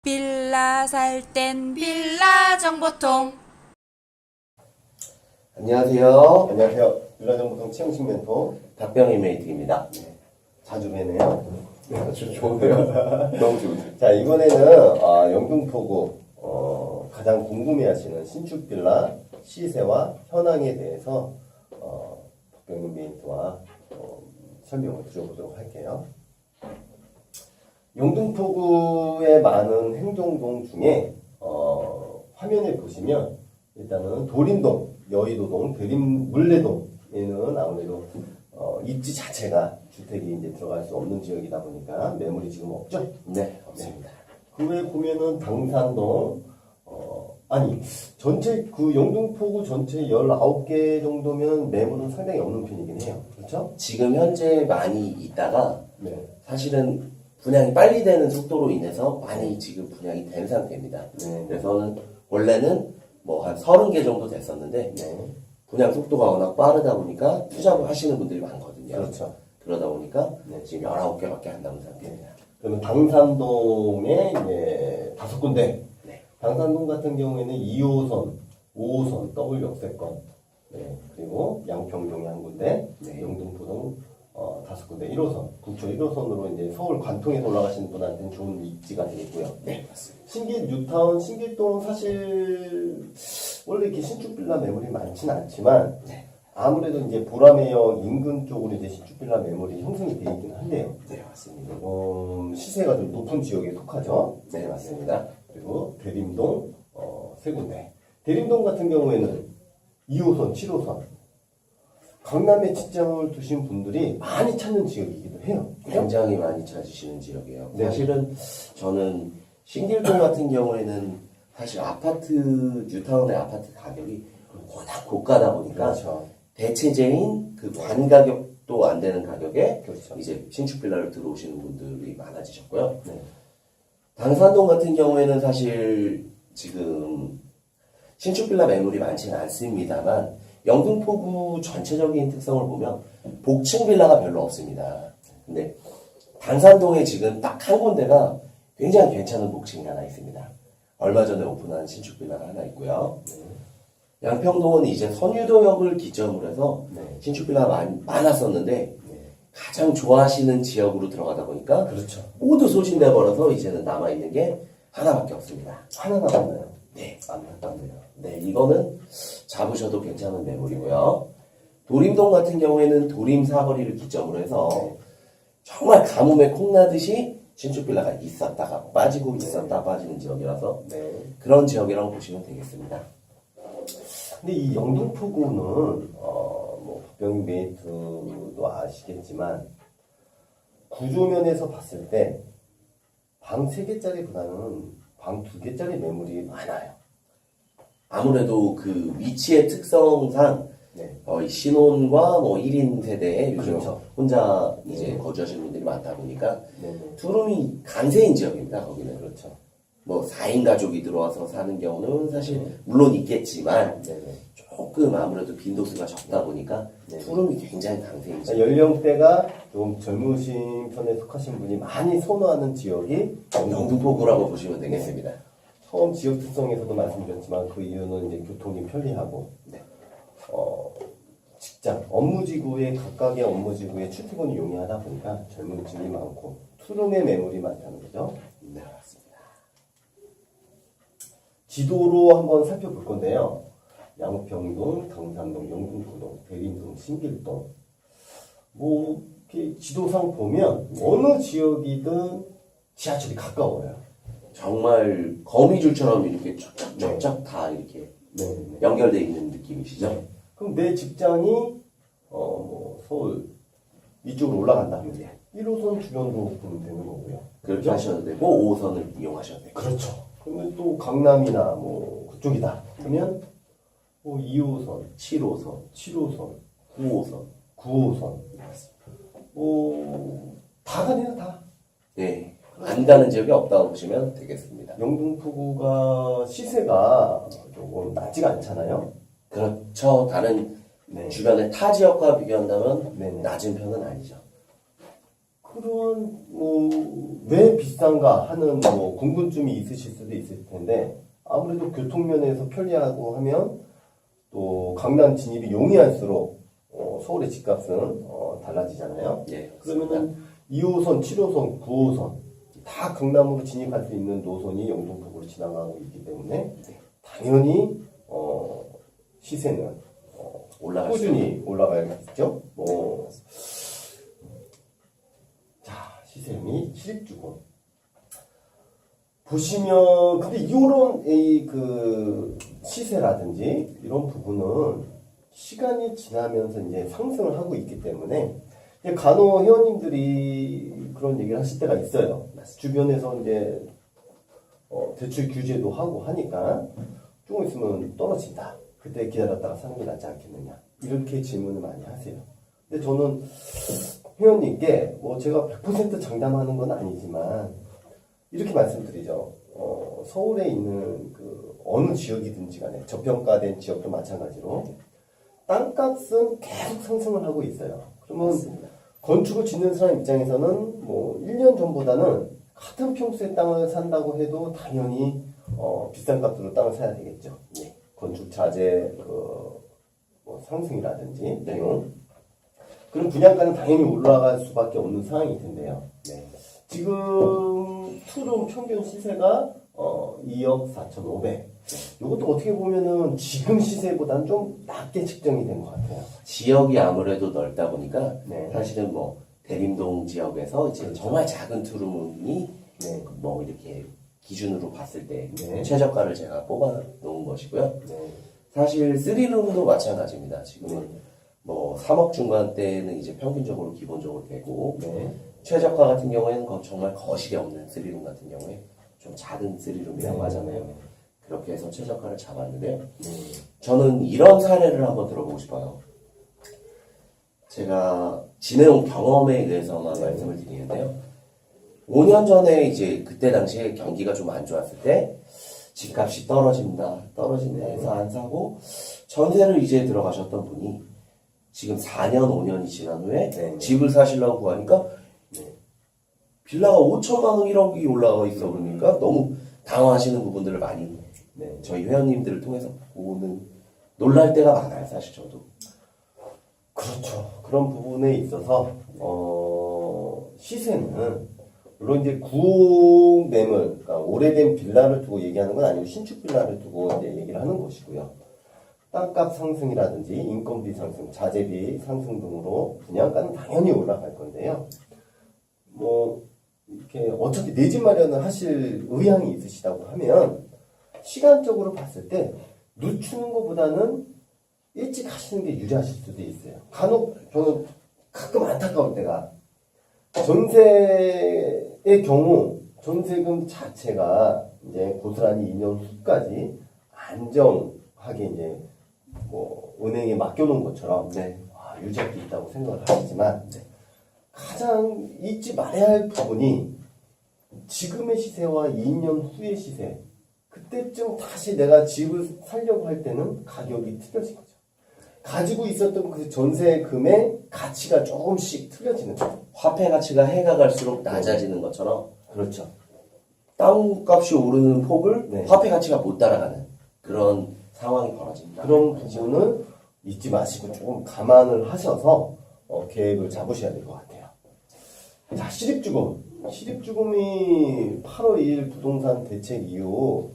빌라 살 땐 빌라 정보통. 안녕하세요. 안녕하세요. 빌라정보통 최영식 멘토. 박병희 메이트입니다. 자주 뵈네요. 아주 좋은데요? 너무 좋은데. 자, 이번에는 영등포구 가장 궁금해하시는 신축 빌라 시세와 현황에 대해서 박병희 메이트와 설명을 드려보도록 할게요. 영등포구의 많은 행정동 중에 화면에 보시면 일단은 도림동, 여의도동, 물레동에는 아무래도 입지 자체가 주택이 이제 들어갈 수 없는 지역이다 보니까 매물이 지금 없죠? 네, 없습니다. 그 외에 보면은 당산동, 전체 영등포구 전체 19개 정도면 매물은 상당히 없는 편이긴 해요. 그렇죠? 지금 현재 많이 있다가 네. 사실은 분양이 빨리 되는 속도로 인해서 많이 지금 분양이 된 상태입니다. 네. 그래서는 원래는 뭐 한 30개 정도 됐었는데 네. 분양 속도가 워낙 빠르다 보니까 투자를 하시는 분들이 많거든요. 그렇죠. 그러다 보니까 네. 지금 19개밖에 안 남은 상태입니다. 그러면 당산동에 이제 5군데. 네. 당산동 같은 경우에는 2호선, 5호선, 더블 역세권, 네. 그리고 양평동에 한 군데, 네. 영등포동 5군데, 1호선, 국초 1호선으로 이제 서울 관통에서 올라가시는 분한테는 좋은 입지가 되겠고요. 네, 맞습니다. 신길 뉴타운, 신길동은 사실 원래 이렇게 신축 빌라 매물이 많지는 않지만 네. 아무래도 이제 보라매역 인근 쪽으로 이제 신축 빌라 매물이 형성이 되어 있긴 한데요. 네, 맞습니다. 시세가 좀 높은 지역에 속하죠. 네, 맞습니다. 그리고 대림동 세 군데. 대림동 같은 경우에는 2호선, 7호선. 강남에 직장을 두신 분들이 많이 찾는 지역이기도 해요. 굉장히 많이 찾으시는 지역이에요. 네. 사실은 저는 신길동 같은 경우에는 사실 뉴타운의 아파트 가격이 워낙 고가다 보니까 그렇죠. 대체제인 그 관가격도 안 되는 가격에 그렇죠. 이제 신축 빌라를 들어오시는 분들이 많아지셨고요. 네. 당산동 같은 경우에는 사실 지금 신축 빌라 매물이 많지는 않습니다만 영등포구 전체적인 특성을 보면 복층 빌라가 별로 없습니다. 근데 당산동에 지금 딱 한 군데가 굉장히 괜찮은 복층이 하나 있습니다. 얼마 전에 오픈한 신축 빌라가 하나 있고요. 양평동은 이제 선유도역을 기점으로 해서 네. 신축 빌라가 많았었는데 네. 가장 좋아하시는 지역으로 들어가다 보니까 그렇죠. 모두 소진돼 버려서 이제는 남아있는 게 하나밖에 없습니다. 하나 남았나요? 네. 안타깝네요. 네, 이거는 잡으셔도 괜찮은 매물이고요. 도림동 같은 경우에는 도림 사거리를 기점으로 해서 정말 가뭄에 콩나듯이 신축 빌라가 있었다가 빠지고 있었다 빠지는 지역이라서 네. 그런 지역이라고 보시면 되겠습니다. 근데 이 영등포구는 박병희 메이트도 아시겠지만 구조면에서 봤을 때 방 3개짜리보다는 방 2개짜리 매물이 많아요. 아무래도 그 위치의 특성상 네. 이 신혼과 뭐 1인 세대에 요즘 그렇죠. 혼자 이제 거주하시는 분들이 많다 보니까 네네. 투룸이 강세인 지역입니다. 거기는 그렇죠. 뭐 4인 가족이 들어와서 사는 경우는 사실 물론 있겠지만 네네. 조금 아무래도 빈도수가 적다 보니까 네. 투룸이 굉장히 강세인 지역. 연령대가 좀 젊으신 편에 속하신 분이 많이 선호하는 지역이 영등포구라고 보시면 되겠습니다. 처음 지역 특성에서도 말씀드렸지만 그 이유는 이제 교통이 편리하고 네. 직장, 업무지구에 각각의 업무지구에 출퇴근이 용이하다 보니까 젊은 층이 많고 투룸의 매물이 많다는 거죠. 네, 맞습니다. 지도로 한번 살펴볼 건데요. 양평동, 당산동, 영등포동, 대림동, 신길동. 뭐 이렇게 지도상 보면 어느 지역이든 지하철이 가까워요. 정말 거미줄처럼 이렇게 쫙쫙쫙쫙 네. 다 이렇게 네. 연결되어 있는 느낌이시죠? 그럼 내 직장이 서울 이쪽으로 올라간다면 1호선 주변으로 보면 되는 거고요. 그렇게 하셔도 되고 5호선을 이용하셔도 되고. 그렇죠. 그러면 또 강남이나 뭐 그쪽이다. 그러면 뭐 2호선, 7호선, 7호선, 9호선. 9호선. 다 다니나 다. 네. 안 가는 지역이 없다고 보시면 되겠습니다. 영등포구가 시세가 조금 낮지가 않잖아요. 그렇죠. 다른 네. 주변의 타 지역과 비교한다면 네네. 낮은 편은 아니죠. 그런 왜 비싼가 하는 궁금증이 있으실 수도 있을 텐데 아무래도 교통면에서 편리하고 하면 또 강남 진입이 용이할수록 서울의 집값은 달라지잖아요. 예, 그러면은 2호선, 7호선, 9호선 다 강남으로 진입할 수 있는 노선이 영등포구로 지나가고 있기 때문에 당연히 시세는 꾸준히 올라가야겠죠. 자, 시세 및 실입주공 보시면 근데 이런 그 시세라든지 이런 부분은 시간이 지나면서 이제 상승을 하고 있기 때문에 이제 간혹 회원님들이 그런 얘기를 하실 때가 있어요. 주변에서 이제 대출 규제도 하고 하니까 조금 있으면 떨어진다. 그때 기다렸다가 사는 게 낫지 않겠느냐. 이렇게 질문을 많이 하세요. 근데 저는 회원님께 제가 100% 장담하는 건 아니지만 이렇게 말씀드리죠. 서울에 있는 그 어느 지역이든지 간에 저평가된 지역도 마찬가지로 땅값은 계속 상승을 하고 있어요. 그러면 맞습니다. 건축을 짓는 사람 입장에서는 1년 전보다는 같은 평수의 땅을 산다고 해도 당연히 비싼 값으로 땅을 사야 되겠죠. 예. 건축 자재 상승이라든지 내용 그럼 분양가는 당연히 올라갈 수밖에 없는 상황일 텐데요. 네. 지금 투룸 평균 시세가 2억 4,500. 이것도 어떻게 보면은 지금 시세보다는 좀 낮게 측정이 된 것 같아요. 지역이 아무래도 넓다 보니까 네. 사실은 대림동 지역에서 이제 그렇죠. 정말 작은 투룸이 네. 이렇게 기준으로 봤을 때 네. 최저가를 제가 뽑아 놓은 것이고요. 네. 사실 3룸도 마찬가지입니다. 지금은 네. 3억 중반대는 이제 평균적으로 기본적으로 되고 네. 최저가 같은 경우에는 정말 거실이 없는 3룸 같은 경우에 좀 작은 3룸이라고 하잖아요. 그렇게 해서 최저가를 잡았는데요. 저는 이런 사례를 한번 들어보고 싶어요. 제가 지내온 경험에 의해서만 말씀을 드리는데요. 5년 전에 이제 그때 당시에 경기가 좀 안 좋았을 때 집값이 떨어진다 해서 안 사고 전세를 이제 들어가셨던 분이 지금 4년, 5년이 지난 후에 집을 사시려고 구하니까 빌라가 5천만 원, 1억이 올라가 있어 그러니까 너무 당황하시는 부분들을 많이 저희 회원님들을 통해서 보는 놀랄 때가 많아요, 사실 저도. 그렇죠. 그런 부분에 있어서 시세는 물론 이제 구옥 매물, 그러니까 오래된 빌라를 두고 얘기하는 건 아니고 신축 빌라를 두고 이제 얘기를 하는 것이고요. 땅값 상승이라든지 인건비 상승, 자재비 상승 등으로 분양가는 당연히 올라갈 건데요. 이렇게 어차피 내 집 마련을 하실 의향이 있으시다고 하면 시간적으로 봤을 때 늦추는 것보다는 일찍 하시는 게 유리하실 수도 있어요. 간혹 저는 가끔 안타까울 때가 전세의 경우 전세금 자체가 이제 고스란히 2년 후까지 안정하게 이제 은행에 맡겨놓은 것처럼 유지할 게 있다고 생각을 하시지만 가장 잊지 말아야 할 부분이 지금의 시세와 2년 후의 시세 그때쯤 다시 내가 집을 살려고 할 때는 가격이 틀려진 거죠. 가지고 있었던 그 전세금의 가치가 조금씩 틀려지는 거죠. 화폐 가치가 해가 갈수록 낮아지는 것처럼 그렇죠. 땅값이 오르는 폭을 네. 화폐 가치가 못 따라가는 그런 상황이 벌어집니다. 그런 부분은 잊지 마시고 조금 감안을 하셔서 계획을 잡으셔야 될 것 같아요. 자, 시립주금. 시립주금이 8월 2일 부동산 대책 이후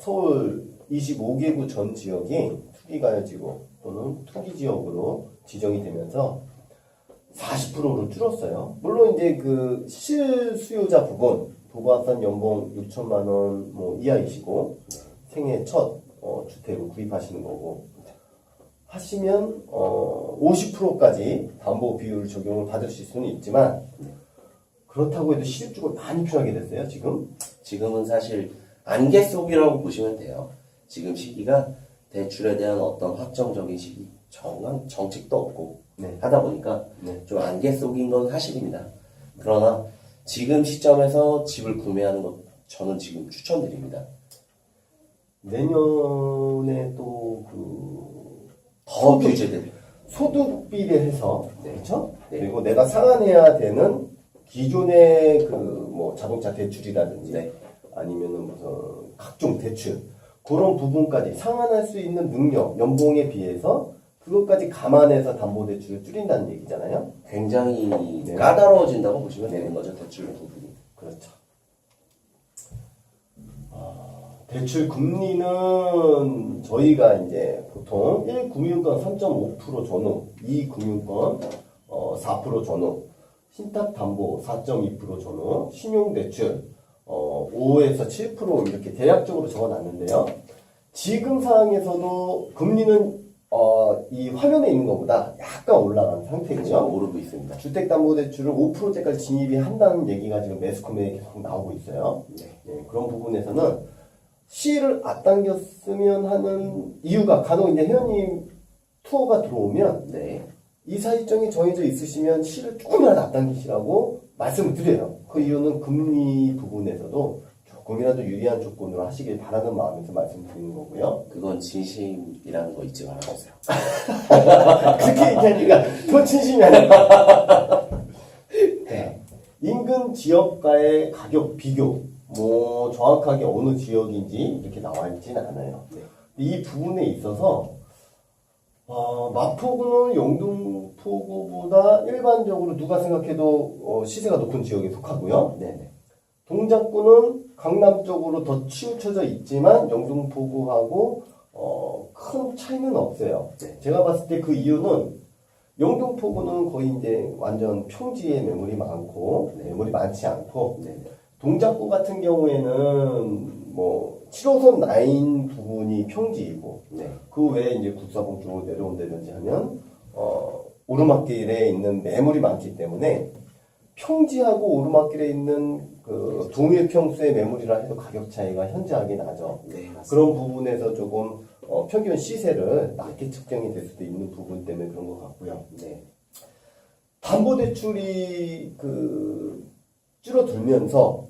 서울 25개구 전 지역이 투기가요지구 또는 투기지역으로 지정이 되면서 40%로 줄었어요. 물론 이제 그 실수요자 부분 도보합산 연봉 6천만 원 이하이시고 생애 첫 주택을 구입하시는 거고 하시면 50%까지 담보 비율 적용을 받으실 수는 있지만 그렇다고 해도 시립주금을 많이 필요하게 됐어요. 지금은 사실 안개 속이라고 보시면 돼요. 지금 시기가 대출에 대한 어떤 확정적인 시기 정책도 없고 하다 보니까 좀 안개 속인 건 사실입니다. 그러나 지금 시점에서 집을 구매하는 것 저는 지금 추천드립니다. 내년에 또 더 규제들 소득비례해서 네. 그렇죠? 네. 그리고 내가 상환해야 되는 기존의 그 뭐 자동차 대출이라든지 네. 아니면은 무슨 각종 대출 그런 부분까지 상환할 수 있는 능력, 연봉에 비해서 그것까지 감안해서 담보대출을 줄인다는 얘기잖아요. 굉장히 네. 까다로워진다고 보시면 되는 거죠, 대출 부분이. 그렇죠. 대출 금리는 저희가 이제 보통 1금융권 3.5% 전후, 2금융권 4% 전후, 신탁담보 4.2% 전후, 신용대출 5에서 7% 이렇게 대략적으로 적어놨는데요. 지금 상황에서도 금리는 이 화면에 있는 것보다 약간 올라간 상태고요. 그렇죠. 오르고 있습니다. 주택담보대출을 5%대까지 진입이 한다는 얘기가 지금 매스컴에 계속 나오고 있어요. 네, 그런 부분에서는 시를 앞당겼으면 하는 이유가 간혹 이제 회원님 투어가 들어오면 네. 이사 일정이 정해져 있으시면 시를 조금이라도 앞당기시라고 말씀을 드려요. 그 이유는 금리 부분에서도 조금이라도 유리한 조건으로 하시길 바라는 마음에서 말씀드리는 거고요. 그건 진심이라는 거 잊지 말아주세요. 그렇게 얘기하니까 더 진심이 아니라. 네. 인근 지역과의 가격 비교, 뭐 정확하게 어느 지역인지 이렇게 나와 있지는 않아요. 네. 이 부분에 있어서 마포구는 영등포구보다 일반적으로 누가 생각해도 시세가 높은 지역에 속하고요. 네네. 동작구는 강남 쪽으로 더 치우쳐져 있지만 영등포구하고 큰 차이는 없어요. 네. 제가 봤을 때 그 이유는 영등포구는 거의 이제 완전 평지에 매물이 많고 매물이 많지 않고 네네. 동작구 같은 경우에는 뭐 7호선 라인 부분이 평지이고 네. 그 외에 이제 국사봉 쪽으로 내려온다든지 하면 오르막길에 있는 매물이 많기 때문에 평지하고 오르막길에 있는 그 동일 평수의 매물이라 해도 가격 차이가 현저하게 나죠. 네, 맞습니다. 그런 부분에서 조금 평균 시세를 낮게 측정이 될 수도 있는 부분 때문에 그런 것 같고요. 네. 담보대출이 줄어들면서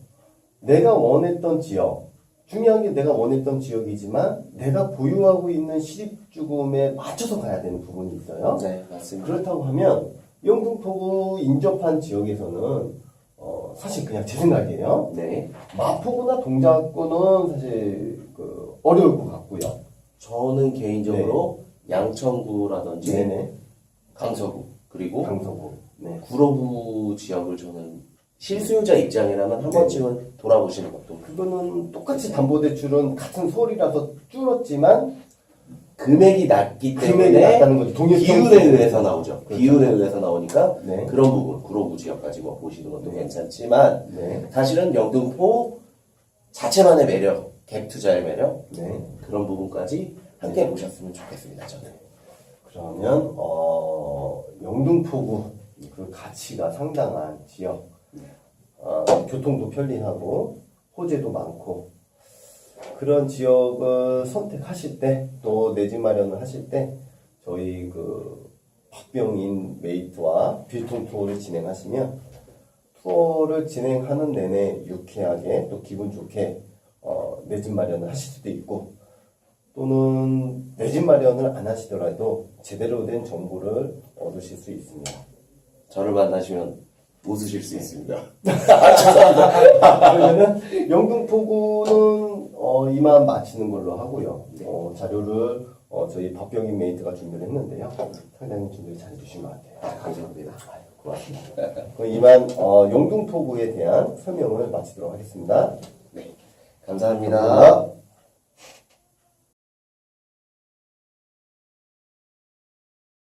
내가 원했던 지역, 중요한 게 내가 원했던 지역이지만 내가 보유하고 있는 실입주금에 맞춰서 가야 되는 부분이 있어요. 네, 맞습니다. 그렇다고 하면 영등포구 인접한 지역에서는 사실 그냥 제 생각이에요. 네. 마포구나 동작구는 사실 어려울 것 같고요. 저는 개인적으로 양천구라든지 네네. 강서구 그리고 강서구. 네. 구로구 지역을 저는 실수요자 입장이라면 한 번쯤은 돌아보시는 것도 그거는 똑같이 담보대출은 같은 서울이라서 줄었지만 금액이 낮기 금액이 때문에 낮다는 거죠. 동일 비율에 평수. 의해서 나오죠. 그렇죠. 비율에 의해서 나오니까 네. 그런 부분 구로구 지역까지 뭐 보시는 것도 괜찮지만 네. 사실은 영등포 자체만의 매력, 갭 투자의 매력 네. 그런 부분까지 함께 보셨으면 좋겠습니다. 저는. 그러면 영등포구 그 가치가 상당한 지역, 교통도 편리하고 호재도 많고 그런 지역을 선택하실 때 또 내 집 마련을 하실 때 저희 박병인 메이트와 빌통 투어를 진행하시면 투어를 진행하는 내내 유쾌하게 또 기분 좋게 내 집 마련을 하실 수도 있고 또는 내 집 마련을 안 하시더라도 제대로 된 정보를 얻으실 수 있습니다. 저를 만나시면 웃으실 수 있습니다. 그러면은 영등포구는 이만 마치는 걸로 하고요. 자료를 저희 박병인 메이트가 준비를 했는데요. 상당히 준비를 잘 해주신 것 같아요. 감사합니다. 고맙습니다. 그럼 이만 영등포구에 대한 설명을 마치도록 하겠습니다. 네, 감사합니다. 감사합니다.